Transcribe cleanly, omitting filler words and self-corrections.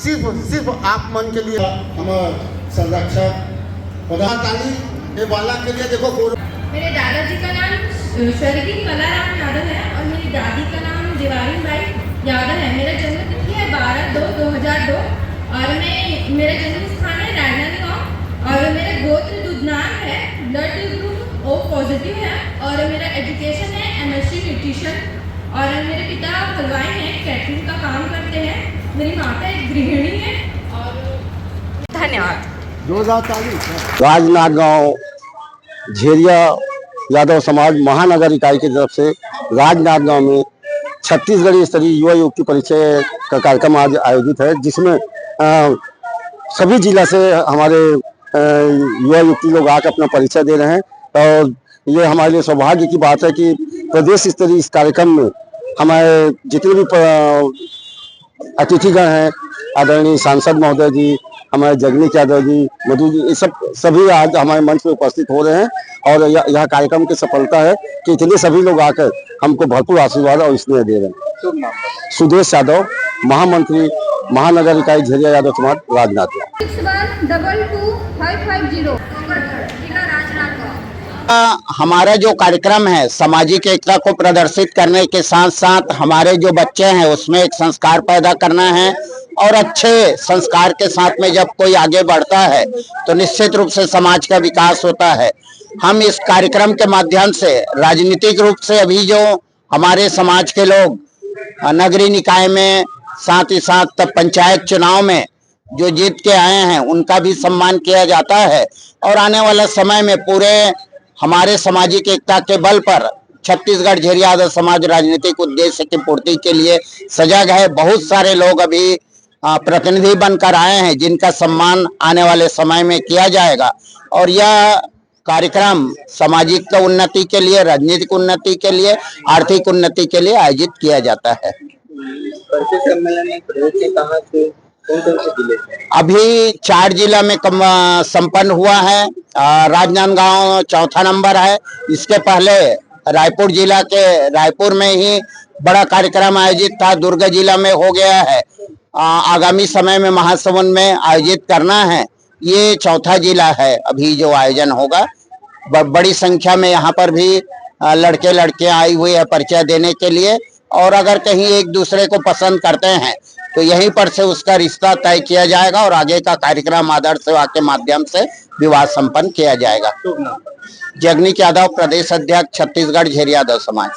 सिर्फ आप मन के लिए हम संरक्षक पदाधिकारी ये बाला के लिए देखो। मेरे दादाजी का नाम स्वर्गीय कलाराम यादव है और मेरी दादी का नाम दिवाली बाई यादव है। मेरा जन्म तिथि है 12/2/2002 और मेरा जन्म स्थान है राजनांदगांव और मेरा गोत्र दुधनाम है, ब्लड ग्रुप ओ पॉजिटिव है और मेरा एजुकेशन है MSc न्यूट्रिशन और मेरे पिता हलवाई हैं, कैटरिंग का काम करते हैं। मेरी माता एक गृहिणी है और धन्यवाद। राजनांदगांव झेरिया यादव समाज महानगर इकाई की तरफ से राजनांदगांव में छत्तीसगढ़ स्तरीय युवा युवती परिचय का कार्यक्रम आज आयोजित है, जिसमें सभी जिला से हमारे युवा युवती लोग आकर अपना परिचय दे रहे हैं। और ये हमारे लिए सौभाग्य की बात है कि प्रदेश स्तरीय इस कार्यक्रम में हमारे जितने भी अतिथिगण हैं, आदरणीय सांसद महोदय जी, हमारे जगनीश यादव जी, मधु जी, ये सभी आज हमारे मंच पे उपस्थित हो रहे हैं। और यह कार्यक्रम की सफलता है कि इतने सभी लोग आकर हमको भरपूर आशीर्वाद और स्नेह दे रहे हैं। सुदेश यादव, महामंत्री, महानगर इकाई झेरिया यादव समाज, राजनांदगांव। हमारा जो कार्यक्रम है सामाजिक एकता को प्रदर्शित करने के साथ साथ हमारे जो बच्चे हैं उसमें एक संस्कार पैदा करना है और अच्छे संस्कार के साथ में जब कोई आगे बढ़ता है तो निश्चित रूप से समाज का विकास होता है। हम इस कार्यक्रम के माध्यम से राजनीतिक रूप से अभी जो हमारे समाज के लोग नगरीय निकाय में साथ ही साथ पंचायत चुनाव में जो जीत के आए हैं उनका भी सम्मान किया जाता है और आने वाला समय में पूरे हमारे सामाजिक एकता के बल पर छत्तीसगढ़ झेरिया यादव समाज राजनीतिक उद्देश्य की पूर्ति के लिए सजग है। बहुत सारे लोग अभी प्रतिनिधि बनकर आए हैं जिनका सम्मान आने वाले समय में किया जाएगा और यह कार्यक्रम सामाजिक उन्नति के लिए, राजनीतिक उन्नति के लिए, आर्थिक उन्नति के लिए आयोजित किया जाता है। अभी 4 जिला में संपन्न हुआ है। राजनांदगांव चौथा नंबर है। इसके पहले रायपुर जिला के रायपुर में ही बड़ा कार्यक्रम आयोजित था, दुर्ग जिला में हो गया है। आगामी समय में महासमुंद में आयोजित करना है। ये चौथा जिला है अभी जो आयोजन होगा। बड़ी संख्या में यहाँ पर भी लड़के लड़कियां आई हुई है परिचय देने के लिए और अगर कहीं एक दूसरे को पसंद करते हैं तो यहीं पर से उसका रिश्ता तय किया जाएगा और आगे का कार्यक्रम आदर्श सेवा के माध्यम से विवाह संपन्न किया जाएगा। जगनीश यादव, प्रदेश अध्यक्ष, छत्तीसगढ़ झेरिया यादव समाज।